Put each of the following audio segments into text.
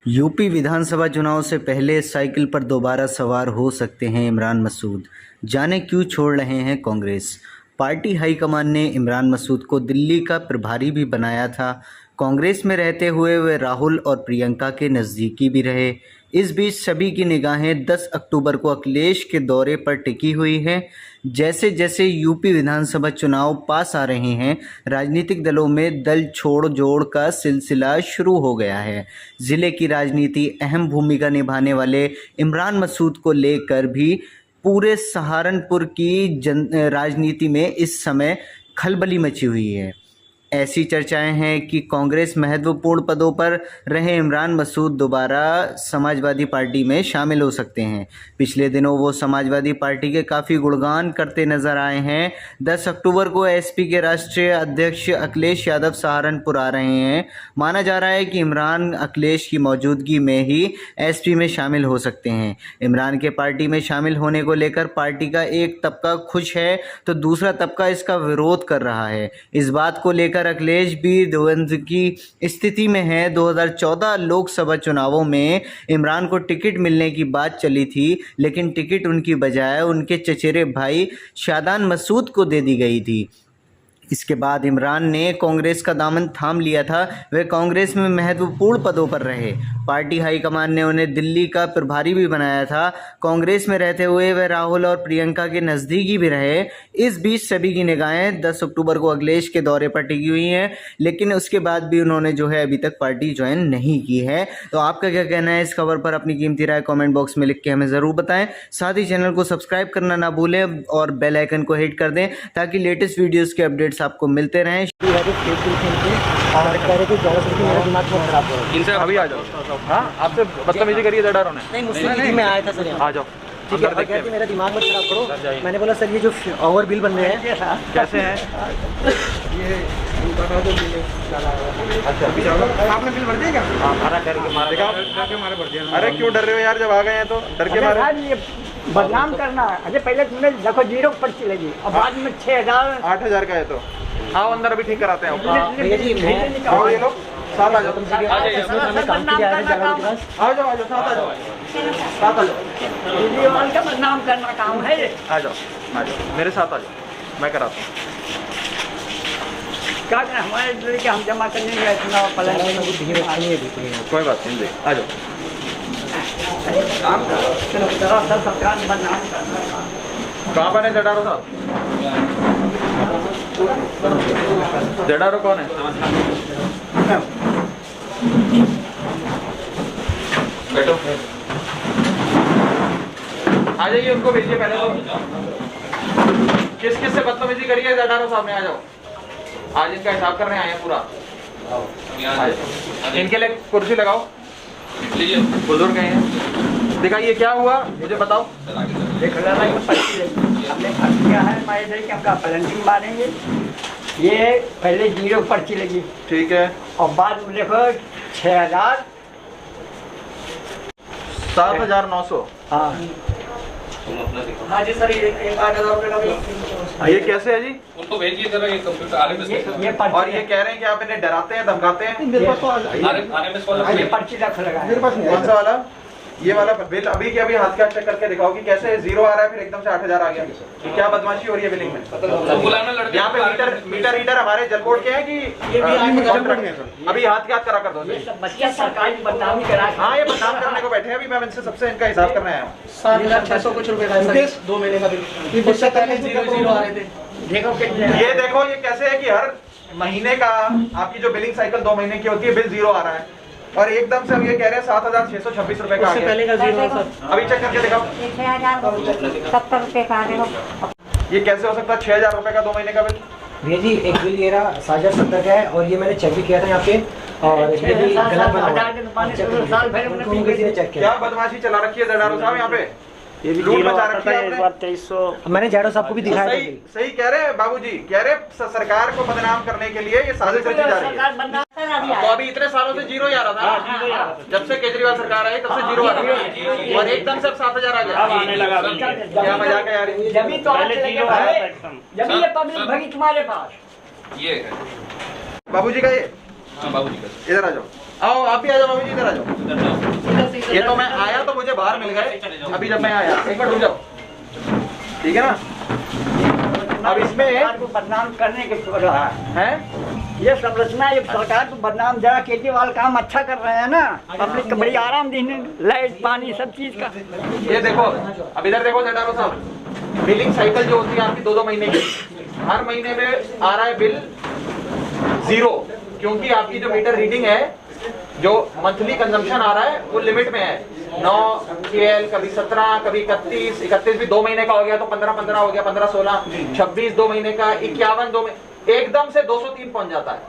UP विधानसभा चुनाव से पहले साइकिल पर दोबारा सवार हो सकते हैं इमरान मसूद। जाने क्यों छोड़ रहे हैं कांग्रेस। पार्टी हाईकमान ने इमरान मसूद को दिल्ली का प्रभारी भी बनाया था। कांग्रेस में रहते हुए वे राहुल और प्रियंका के नज़दीकी भी रहे। इस बीच सभी की निगाहें 10 अक्टूबर को अखिलेश के दौरे पर टिकी हुई हैं। जैसे जैसे यूपी विधानसभा चुनाव पास आ रहे हैं, राजनीतिक दलों में दल छोड़ जोड़ का सिलसिला शुरू हो गया है। ज़िले की राजनीति अहम भूमिका निभाने वाले इमरान मसूद को लेकर भी पूरे सहारनपुर की राजनीति में इस समय खलबली मची हुई है। ऐसी चर्चाएं हैं कि कांग्रेस महत्वपूर्ण पदों पर रहे इमरान मसूद दोबारा समाजवादी पार्टी में शामिल हो सकते हैं। पिछले दिनों वो समाजवादी पार्टी के काफ़ी गुणगान करते नजर आए हैं। 10 अक्टूबर को एसपी के राष्ट्रीय अध्यक्ष अखिलेश यादव सहारनपुर आ रहे हैं। माना जा रहा है कि इमरान अखिलेश की मौजूदगी में ही एसपी में शामिल हो सकते हैं। इमरान के पार्टी में शामिल होने को लेकर पार्टी का एक तबका खुश है तो दूसरा तबका इसका विरोध कर रहा है। इस बात को लेकर अखिलेश भी द्वंद्व की स्थिति में है। 2014 लोकसभा चुनावों में इमरान को टिकट मिलने की बात चली थी, लेकिन टिकट उनकी बजाय उनके चचेरे भाई शादान मसूद को दे दी गई थी। इसके बाद इमरान ने कांग्रेस का दामन थाम लिया था। वे कांग्रेस में महत्वपूर्ण पदों पर रहे। पार्टी हाईकमान ने उन्हें दिल्ली का प्रभारी भी बनाया था। कांग्रेस में रहते हुए वे राहुल और प्रियंका के नज़दीकी भी रहे। इस बीच सभी की निगाहें 10 अक्टूबर को अखिलेश के दौरे पर टिकी हुई हैं, लेकिन उसके बाद भी उन्होंने अभी तक पार्टी ज्वाइन नहीं की है। तो आपका क्या कहना है इस खबर पर? अपनी कीमती राय कॉमेंट बॉक्स में लिख के हमें ज़रूर बताएं। साथ ही चैनल को सब्सक्राइब करना ना भूलें और बेल आइकन को हिट कर दें ताकि लेटेस्ट वीडियोज़ के अपडेट्स आपको मिलते रहें। इनसे अभी आ जाओ। हाँ, आपसे बदतमीजी करिए जडारों ने। नहीं, मुझसे में आया था सर। आ जाओ। ठीक है, कहते मेरा दिमाग मत खराब करो। मैंने बोला सर ये जो ओवर बिल बन रहे हैं कैसे हैं? ये अच्छा, आपने बिल भर दिया क्या? हमारा डर के मारे भर दिया। अरे क्यों डर रहे हो यार, जब आ गए हैं तो डर के मारे। बदनाम करना है। अजय पहले तुमने देखो 0 पर्ची लगी और बाद में 6000 8000 का है तो आओ अंदर, अभी ठीक कराते हैं। भैया जी आओ ये लोग साथ आ जाओ। काम किया है जगह के पास। आ जाओ साथ आ जाओ, साथ आ जाओ। का बदनाम करना काम है ये। आ जाओ मेरे साथ आ जाओ, मैं कराता हूँ। क्या करें, हमारे लड़के हम जमा करने गए इतना पलट कोई बात नहीं, आ जाओ। काम करो सरकार बदनाम करना। कहाँ बने जडारो साहब? जडारो कौन है? बैठो, आ जाइए, उनको भेजिए पहले तो। किस किस से बदतमीजी करी है जडारो साहब ने? आ जाओ, आज इनका हिसाब करने आए हैं पूरा। इनके लिए कुर्सी लगाओ, बुजुर्ग हैं। दिखाइए क्या हुआ, मुझे बताओ। देख रहा हमने खर्च किया है, हमारे लड़के हमका प्लंटिंग मारेंगे। ये पहले 0 पर्ची लगी, ठीक है, और बाद में देखो 6000 7,900। हाँ हाँ जी सर, ये 8,000 रुपये का। ये कैसे है जी? उनको भेजिए जरा, ये कंप्यूटर आरएमएस। और ये कह रहे हैं कि आप इन्हें डराते हैं, धमकाते हैं। आरएमएस वाला ये पर्ची रख लगा मेरे पास कौन सा वाला? ये वाला बिल अभी के अभी हाथ का चेक करके दिखाओ कि कैसे 0 आ रहा है फिर एकदम से 8000 आ गया। ये क्या बदमाशी हो रही है बिलिंग में? यहाँ पे मीटर रीडर हमारे जल बोर्ड के हैं कि अभी हाथ के हाथ करा कर दो। बच्चा सरकार की बदनामी करा। हाँ, ये बदनाम करने को बैठे हैं। अभी मैं इनसे सबसे इनका हिसाब करने आया हूँ। 7,600 कुछ रुपए का 2 महीने का बिल। 0 आ रहे थे। देखो ये देखो, ये कैसे है कि हर महीने का आपकी जो बिलिंग साइकिल 2 महीने की होती है, बिल 0 आ रहा है और एकदम से अब ये कह रहे हैं 7,626 रुपए का आ गया। पहले का 0 सर। अभी चेक करके दिखाओ। 6,070 रुपए का। ये कैसे हो सकता है 6,000 रुपए का 2 महीने का बिल? भैया जी एक बिल ये रहा 7,070 का है और ये मैंने चेक भी किया था यहाँ पे, और ये भी गलत बना हुआ है। चेक किया। क्या बदमाशी चला रखी है जडारो साहब यहाँ पे? ये भी लूट मचा रखी है आपने। 2300 मैंने जाडो साहब को भी दिखाया था। सही कह रहे हैं बाबूजी, कह रहे सरकार को बदनाम करने के लिए ये साजिश रची जा रही है। अभी तो अभी इतने सालों से जीरो ही आ रहा था, जब से केजरीवाल सरकार आई तब से जीरो आ रहा है, और एकदम से 7,000 आ गया। आने लगा क्या मजाक है यार, जब भी तो आज चले गए, जब भी ये पब्लिक भगी तुम्हारे पास। ये है बाबूजी का ये, हाँ बाबूजी का। इधर आ जाओ, आओ आप भी आ जाओ बाबूजी, इधर आ जाओ। ये तो मैं आया तो मुझे बाहर मिल गए, अभी जब मैं आया, एक मिनट रुक जाओ, ठीक है ना। अब इसमें सरकार को बदनाम करने के हो रहा है, ये संरचना, ये सरकार को बदनाम, जरा केजरीवाल काम अच्छा कर रहे हैं ना, पब्लिक को बड़ी आराम देने, लाइट पानी सब चीज का। ये देखो, अब इधर देखो सेठारो साहब, बिलिंग साइकिल जो होती है आपकी 2-2 महीने की, हर महीने में आ रहा है बिल जीरो, क्योंकि आपकी जो मीटर रीडिंग है, जो मंथली कंजम्पशन आ रहा है वो लिमिट में है, 9 KL, कभी 17, कभी 31 भी 2 महीने का हो गया तो 15 हो गया, 15-16, 26 2 महीने का, 51 2 महीने, एकदम से 203 पहुंच जाता है।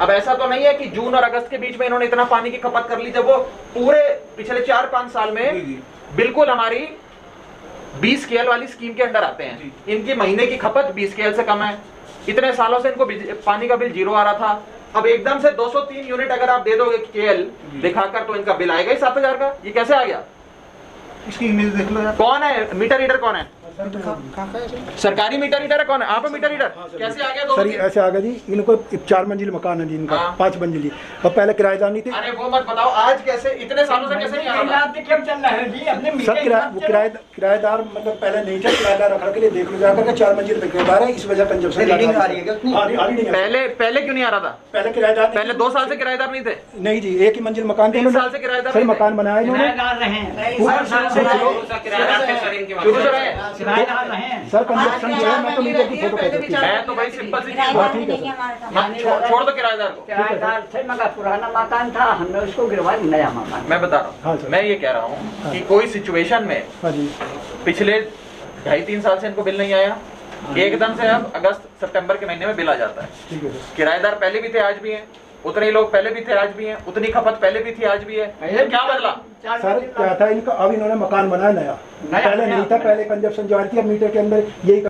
अब ऐसा तो नहीं है कि जून और अगस्त के बीच में इन्होंने इतना पानी की खपत कर ली, जब वो पूरे पिछले 4-5 साल में बिल्कुल हमारी 20 KL वाली स्कीम के अंडर आते हैं, इनकी महीने की खपत 20 KL से कम है। इतने सालों से इनको पानी का बिल जीरो आ रहा था, अब एकदम से 203 यूनिट अगर आप दे दोगे KL दिखाकर तो इनका बिल आएगा ही 7,000 का। ये कैसे आ गया? इसकी इमेज देख लो यार। कौन है मीटर रीडर, कौन है सरकारी मीटर रीडर है, कौन है? आप मीटर रीडर, कैसे आ गया? सर ऐसे आ गया जी, इनको 4 मंजिल मकान है जी इनका, 5 मंजिली, और पहले किराएदार नहीं थे। अरे वो मत बताओ, आज कैसे इतने सालों से कैसे नहीं आ रहा? क्यों चल रहा है जी अपने सर किराएदार मतलब पहले नहीं था, किराएदार रखने के लिए देख लो जाकर के 4 मंजिल पे किराएदार है, इस वजह कंजप्शन रीडिंग आ रही है क्या? पहले क्यों नहीं आ रहा था? पहले किराएदार, पहले 2 साल से किराएदार नहीं थे? नहीं जी, एक ही मंजिल मकान, 3 साल से किराएदार सर मकान बनाया इन्होंने, शुरू से रहे। सर कंजप्शन जो है, मैं तो मीटर की फोटो कहता हूँ। मैं तो भाई सिंपल सी चीज छोड़ दो किराएदार को। किराएदार थे मगर पुराना मकान था, हमने उसको गिरवा दिया नया मकान। मैं बता हाँ रहा सर। हूँ, मैं ये कह रहा हूँ कि कोई सिचुएशन में हाँ जी, पिछले 2.5-3 साल से इनको बिल नहीं आया, एकदम से अब अगस्त सितंबर के महीने में बिल आ जाता है। ठीक है सर। किराएदार पहले भी थे आज भी हैं, उतने ही लोग पहले भी थे आज भी हैं, उतनी खपत पहले भी थी आज भी है, क्या बदला? सर क्या था इनका, अब इन्होंने मकान बनाया नया, पहले नहीं था, पहले कंजप्शन जारी थी, अब मीटर के अंदर यही।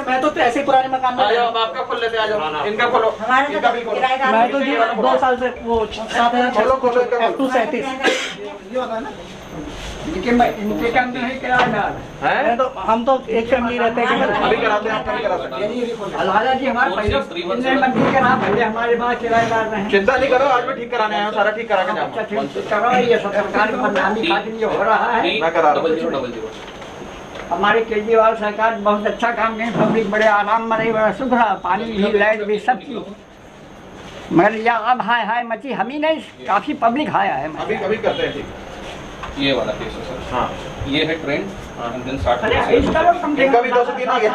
मैं तो ऐसे ही पुराने मकान में आ जाओ, अब आपका खोल लेते, आ जाओ, इनका खोलो, हमारे इनका तो भी खोलो। किराएदार मैं तो जी 2 साल से वो 7,000 खोलो, इनके काम में है किराएदार हैं? तो हम तो एक फैमिली रहते हैं। अभी कराते हैं, आपका भी करा सकते हैं। अलवाला जी हमारे पहले इतने मंदिर के नाम पहले हमारे पास किराएदार रहे। चिंता नहीं करो, आज मैं ठीक कराने आया हूँ, सारा ठीक करा के अच्छा जाऊंगा। ठीक करो, ये सब सरकार की बदनामी खातिर ये हो रहा है। मैं करा रहा हूँ। 0000। हमारे केजरीवाल सरकार बहुत अच्छा काम करे, पब्लिक बड़े आराम में रही, बड़ा सुख रहा, पानी भी लाइट भी सब चीज। मगर यह अब हाय मची हम ही नहीं, काफी पब्लिक हाय है। अभी करते हैं ठीक। ये वाला केस है सर। हाँ, ये है ट्रेंड एंड देन स्टार्ट। अरे इसका लोग कम से इनका भी 203 आ गया।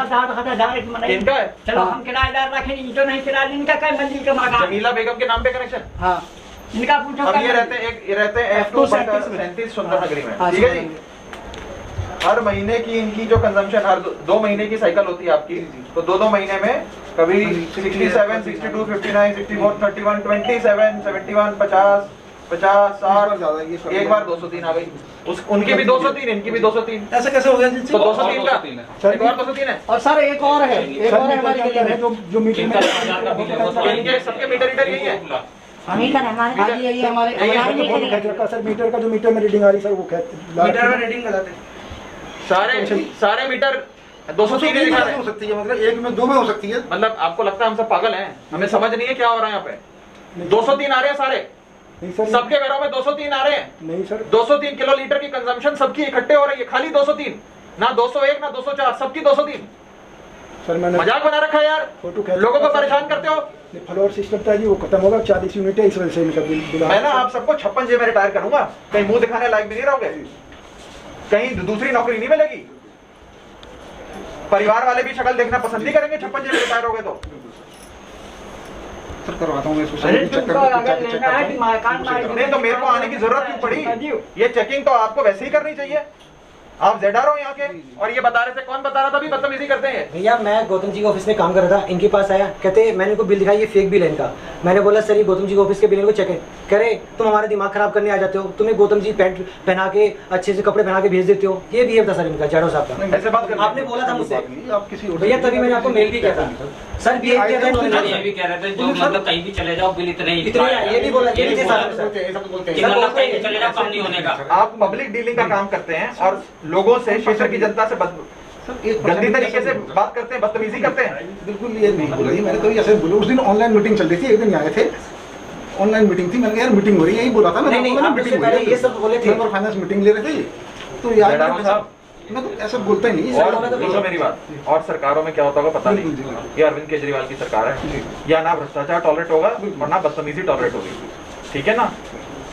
इनका है? चलो हम किराएदार रखें, इनको नहीं किराया, इनका कई मंजिल का मकान, जमीला बेगम के नाम पे कनेक्शन। हाँ इनका पूछो। अब ये रहते हैं F2 37 सुंदर नगरी में, ठीक है जी। हर महीने की इनकी जो कंजम्पशन, हर 2 महीने की साइकिल होती है आपकी, तो 2-2 महीने में कभी 67, 62, 59, 64, 31, 27, 71, 50, 60, एक बार 203 आ गई। उनकी भी 203, इनकी भी 203। ऐसा कैसे हो गया जी? तो 203 का एक और 203 है। और सर एक और है, एक और है हमारी गली में जो मीटर में इनके सबके मीटर रीडर यही है। हम ही कर हमारे हाँ जी, यही हमारे सर मीटर का जो मीटर में रीडिंग आ रही सर वो मीटर में रीडिंग लगाते हैं। सारे मीटर 203 ही दिखा रहे हैं। हो सकती है, मतलब 1 में 2 में हो सकती है। मतलब आपको लगता है हम सब पागल हैं, हमें समझ नहीं है क्या हो रहा है यहाँ पे। 203 आ रहे हैं सारे, नहीं सर, सबके घरों में 203 आ रहे हैं। नहीं सर, 203 किलो लीटर की कंजम्पशन सबकी इकट्ठे हो रही है, खाली 203, ना 201 ना 204, सबकी 203। सर मैंने मजाक बना रखा है यार, फोटो खींच, लोगों को परेशान करते हो। फ्लोर सिस्टम था जी, वो खत्म होगा, 40 यूनिट है, इस वजह से इनका बिल मैं ना आप सबको 56 जे में रिटायर करूंगा, कहीं मुंह दिखाने लायक भी नहीं रहोगे, कहीं दूसरी नौकरी नहीं मिलेगी। परिवार वाले भी शक्ल देखना पसंद नहीं करेंगे 56 जे में रिटायर हो गए तो। करवाता हूँ नहीं तो मेरे को आने की जरूरत क्यों पड़ी? ये चेकिंग तो आपको वैसे ही करनी चाहिए। आप ZR हो यहाँ के, और ये बता रहे थे, कौन बता रहा था अभी बदतमीजी करते हैं? भैया मैं गौतम जी के ऑफिस में काम कर रहा था, इनके पास आया, कहते मैंने इनको बिल दिखाई, ये फेक बिल है इनका। मैंने बोला सर ये गौतम जी के ऑफिस के बिल को चेक है। कह रहे तुम हमारा दिमाग खराब करने आ जाते हो, तुम्हें गौतम जी पैंट पहना के अच्छे से कपड़े पहना के भेज देते हो। ये बिहेव था सर इनका, जाडो साहब का। ऐसे बात कर, आपने बोला था मुझसे आप किसी और भैया, तभी मैंने आपको मेल भी किया था सर, बिहेव किया था ये इन्होंने। भी कह रहे थे जो मतलब कहीं भी चले जाओ बिल इतने ही ये भी बोला, ये भी बोला कि मतलब कहीं भी चले जाओ कम नहीं होने का। आप पब्लिक डीलिंग का काम करते हैं और लोगों से, क्षेत्र की जनता से गंदी तरीके से बात करते हैं, बदतमीजी करते हैं। बिल्कुल ये नहीं बोल रही, मैंने तो ऐसे बोला। उस दिन ऑनलाइन मीटिंग चल रही थी, एक दिन आए थे, ऑनलाइन मीटिंग थी, मैंने कहा यार मीटिंग हो रही है, यही बोला था मैंने। नहीं, मीटिंग हो रही है, ये सब बोले थे। और फाइनेंस मीटिंग ले रहे थे, तो यार साहब मैं तो ऐसा बोलता ही नहीं। और सुनो मेरी बात, और सरकारों में क्या होता होगा पता नहीं, ये अरविंद केजरीवाल की सरकार है, या ना भ्रष्टाचार टॉलरेट होगा और ना बदतमीजी टॉलरेट होगी, ठीक है ना?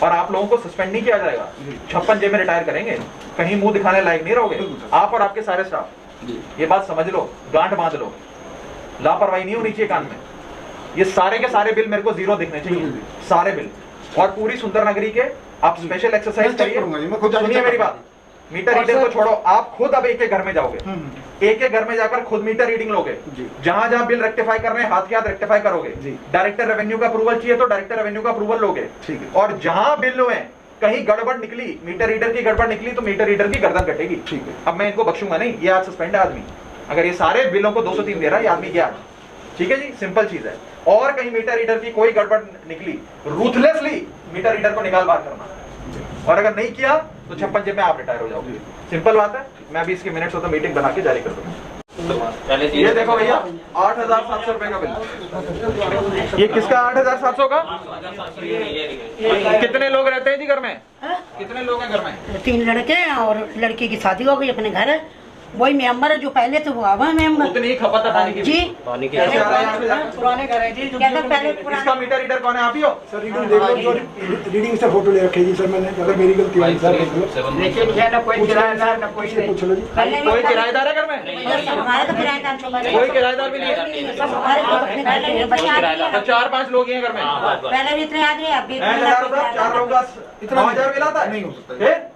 और आप लोगों को सस्पेंड नहीं किया जाएगा, 56 जे में रिटायर करेंगे, कहीं मुंह दिखाने लायक नहीं रहोगे आप और आपके सारे स्टाफ। ये बात समझ लो, गांठ बांध लो, लापरवाही नहीं होनी चाहिए काम में। ये सारे के सारे बिल मेरे को जीरो दिखने चाहिए, सारे बिल। और पूरी सुंदर नगरी के आप स्पेशल एक्सरसाइज करिए। सुनिए मेरी बात, मीटर रीडर को छोड़ो, आप खुद अब एक एक घर में जाओगे, एक एक घर में जाकर खुद मीटर रीडिंग लोगे, जहां जहां बिल रेक्टिफाई कर रहे हैं हाथ के हाथ रेक्टिफाई करोगे। डायरेक्टर रेवेन्यू का अप्रूवल चाहिए तो डायरेक्टर रेवेन्यू का अप्रूवल लोगे, ठीक है? और जहां बिल हुए कहीं गड़बड़ निकली, मीटर रीडर की गड़बड़ निकली तो मीटर रीडर की गर्दन कटेगी, ठीक है? अब मैं इनको बख्शूंगा नहीं, ये आज सस्पेंड है आदमी, अगर ये सारे बिलों को 203 दे रहा है ये आदमी क्या, ठीक है जी? सिंपल चीज है। और कहीं मीटर रीडर की कोई गड़बड़ निकली, रूथलेसली मीटर रीडर को निकाल बाहर करना, और अगर नहीं किया तो 56 जे में आप रिटायर हो जाओगे। सिंपल बात है। मैं अभी इसके मिनट्स होता मीटिंग बना के जारी कर दूंगा। ये देखो भैया, 8,700 रुपए का बिल। ये किसका 8,700 का? कितने लोग रहते हैं जी घर में? कितने लोग हैं घर में? 3 लड़के हैं और लड़की की शादी हो गई अपने घर। वही मेंबर है जो पहले थे वो आवा मेंबर। उतनी ही खपत है पानी की जी, पानी की कैसे आ रहा है यहाँ पे? पुराने घर है जी, क्या पहले इसका मीटर रीडर कौन है? आप ही हो सर? रीडिंग देख लो, रीडिंग से फोटो ले रखी है जी सर मैंने, अगर मेरी गलती है सर लेकिन ये ना कोई किराएदार ना कोई नहीं। पूछ लो जी। कोई किराएदार है घर में? हमारा तो किराएदार कोई किराएदार भी नहीं है? सब हमारे अपने घर में बच्चे तो 4-5 लोग हैं घर में। पहले भी इतने आ गए, अब भी 4 लोग का इतना 9,000 बिल आता है? नहीं हो सकता।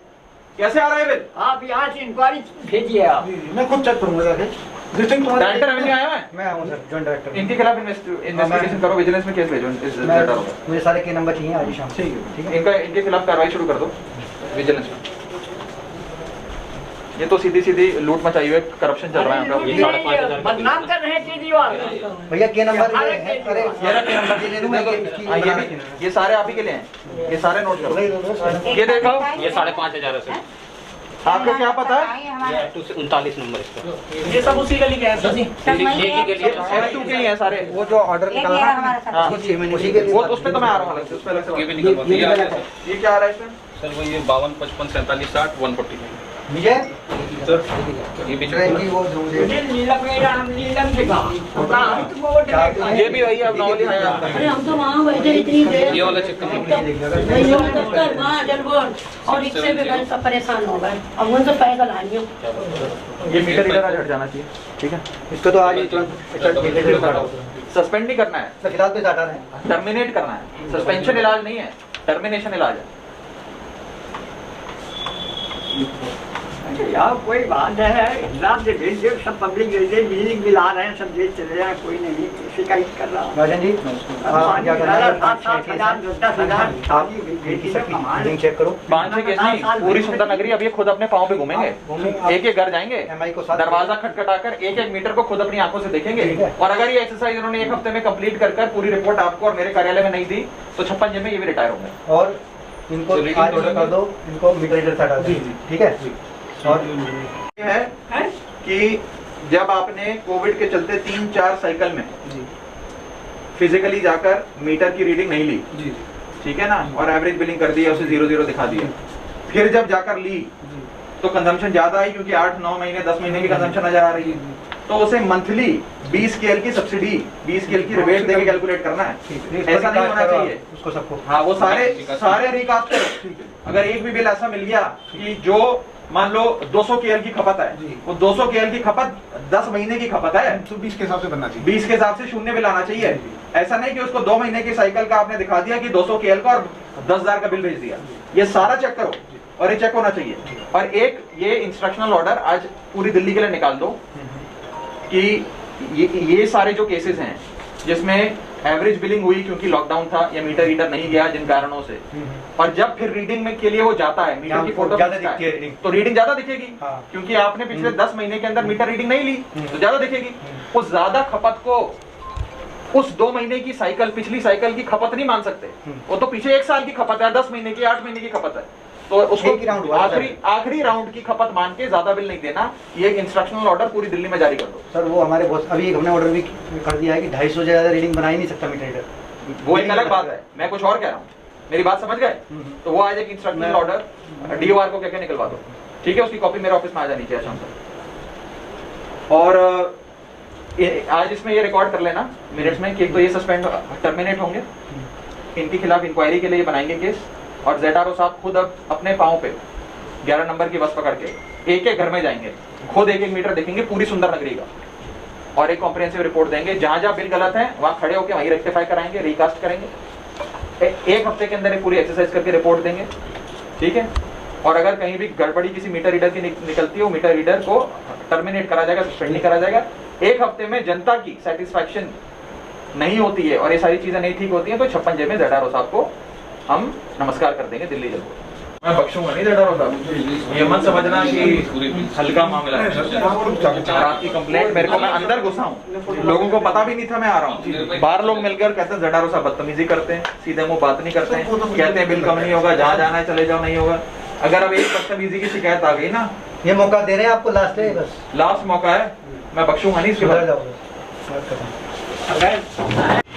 कैसे आ रहा है बिल? आप यहाँ से इंक्वायरी भेजिए आप। मैं खुद चेक करूंगा जाके। डायरेक्टर रेवेन्यू आया है? मैं हूँ सर, जॉइंट डायरेक्टर। इनके खिलाफ इन्वेस्टिगेशन करो, विजिलेंस में केस भेजो। मुझे सारे के नंबर चाहिए आज शाम। ठीक है, इनके खिलाफ कार्रवाई शुरू कर दो विजिलेंस में। ये तो सीधी सीधी लूट मचाई हुई है, करप्शन चल रहा है इनका। बदनाम कर रहे हैं केजरीवाल भैया के नंबर ये है, अरे ये के नंबर दे दूं मैं। ये भी, ये सारे आप ही के लिए हैं, ये सारे नोट करो। ये देखो, ये 5,500 से आपको क्या पता है? ये 39 नंबर इसका। ये सब उसी गली के हैं सर जी। F2 के ही हैं सारे। वो जो ऑर्डर निकला था उसी के लिए। वो उस पे तो मैं आ रहा हूँ, उस पे अलग से ये भी निकलवा ये क्या आ रहा है इसमें? सर वो ये 52, 55, 47, 60, 140 विजय सर, ये भी वो नीलम से कहा ये भी वही अब नॉर्मली है। अरे हम तो वहाँ बैठे इतनी देर, ये वाला चेक करना। दफ्तर वहाँ जलबोर्ड और इससे भी गए सब परेशान हो गए। अब उनसे पैदल आई हूँ। ये मीटर रीडर आज हट जाना चाहिए, ठीक है? इसको तो आज ही तुरंत सस्पेंड नहीं करना है, फिलहाल तो हटा रहे हैं। टर्मिनेट करना है। सस्पेंशन इलाज नहीं है, टर्मिनेशन इलाज है। यार कोई बात है, हिसाब से भेज दो, सब पब्लिक बिजली बिल आ रहे हैं, सब भेज चले जाए, कोई नहीं शिकायत कर रहा हूँ। राजन जी क्या करना है? 7,000, 10,000 चेक करो। 5-6 केस नहीं, पूरी सुंदर नगरी अब ये खुद अपने पाँव पे घूमेंगे, एक एक घर जाएंगे, दरवाजा खटखटाकर एक एक मीटर को खुद अपनी आंखों से देखेंगे। और अगर ये एक्सरसाइज उन्होंने 1 हफ्ते में कंप्लीट कर पूरी रिपोर्ट आपको और मेरे कार्यालय में नहीं दी तो 56 जे में ये भी रिटायर होंगे। और इनको आज ऑर्डर कर दो, इनको मीटर रीडर से हटा दो, ठीक है? और ये है कि जब आपने कोविड के चलते 3-4 साइकिल में फिजिकली जाकर मीटर की रीडिंग नहीं ली, ठीक है ना, और एवरेज बिलिंग कर दी है, उसे 0-0 दिखा दिया, फिर जब जाकर ली तो कंजम्पशन ज्यादा आई क्योंकि 8-9 महीने 10 महीने की कंजम्पशन नजर आ रही है, तो उसे मंथली 20 KL की सब्सिडी, 20 KL की रिबेट देके कैलकुलेट करना है। ऐसा नहीं होना चाहिए उसको सबको। हाँ, वो सारे रिकास्ट करो। अगर एक भी बिल ऐसा मिल गया कि जो मान लो 200 KL की खपत है, वो 200 KL की खपत 10 महीने की खपत है, तो 20 के हिसाब से बनना चाहिए। 20 के हिसाब से शून्य बिल आना चाहिए। ऐसा नहीं कि उसको 2 महीने की साइकिल का आपने दिखा दिया कि 200 KL का और 10,000 का बिल भेज दिया। ये सारा चेक करो, और ये चेक होना चाहिए। और एक ये इंस्ट्रक्शनल ऑर्डर आज पूरी दिल्ली के लिए निकाल दो कि ये सारे जो केसेस हैं जिसमें एवरेज बिलिंग हुई क्योंकि लॉकडाउन था या मीटर रीडर नहीं गया जिन कारणों से, और जब फिर रीडिंग में के लिए वो जाता है मीटर की फोटो खींचता है तो रीडिंग ज्यादा दिखेगी, क्योंकि आपने पिछले 10 महीने के अंदर मीटर रीडिंग नहीं ली तो ज्यादा दिखेगी। उस ज्यादा खपत को उस 2 महीने की साइकिल, पिछली साइकिल की खपत नहीं मान सकते, वो तो पीछे 1 साल की खपत है, 10 महीने की, 8 महीने की खपत है, तो उसको आखिरी राउंड की खपत मान के ज्यादा बिल नहीं देना। ये एक इंस्ट्रक्शनल ऑर्डर पूरी दिल्ली में जारी कर दो। सर वो हमारे बॉस अभी हमने ऑर्डर भी कर दिया है कि 250 से ज्यादा रीडिंग बना ही नहीं सकता मीटर रीडर। वो एक अलग बात है, मैं कुछ और कह रहा हूँ, मेरी बात समझ गए? तो वो आज एक इंस्ट्रक्शनल ऑर्डर डीओआर को क्या निकलवा दो, ठीक है? उसकी कॉपी मेरे ऑफिस में आ जानी चाहिए शाम तक। और आज इसमें ये रिकॉर्ड कर लेना मिनट्स में कि एक तो ये सस्पेंड टर्मिनेट होंगे, इनके खिलाफ इंक्वायरी के लिए बनाएंगे केस, और ZRO साहब खुद अब अपने पाँव पे 11 नंबर की बस पकड़ के एक घर में जाएंगे, खुद एक मीटर देखेंगे पूरी सुंदर नगरी का, और एक कॉम्प्रिहेंसिव रिपोर्ट देंगे। जहां जहां बिल गलत है वहां खड़े होकर वहीं रेक्टिफाई कराएंगे, रिकास्ट करेंगे। एक हफ्ते के अंदर एक पूरी एक्सरसाइज करके रिपोर्ट देंगे, ठीक है? और अगर कहीं भी गड़बड़ी किसी मीटर रीडर की निकलती है, वो मीटर रीडर को टर्मिनेट करा जाएगा, सस्पेंड नहीं करा जाएगा। एक हफ्ते में जनता की सेटिस्फैक्शन नहीं होती है और ये सारी चीजें नहीं ठीक होती हैं तो 56J में ZRO साहब को हम नमस्कार कर देंगे दिल्ली जब। मैं बख्शूंगा नहीं ZRO साहब, ये मत समझना कि हल्का मामला है। आपकी कंप्लेंट मेरे को, मैं अंदर घुसा हूँ, लोगों को पता भी नहीं था मैं आ रहा हूँ, बाहर लोग मिलकर कहते हैं ZRO साहब बदतमीजी करते हैं, सीधे मुंह बात नहीं करते हैं, कहते हैं बिल कम नहीं होगा, जहाँ जाना है चले जाओ, नहीं होगा। अगर अब एक बदतमीजी की शिकायत आ गई ना, ये मौका दे रहे हैं आपको, लास्ट है, बस लास्ट मौका है, मैं बख्शूंगा नहीं इसके बाद। अगर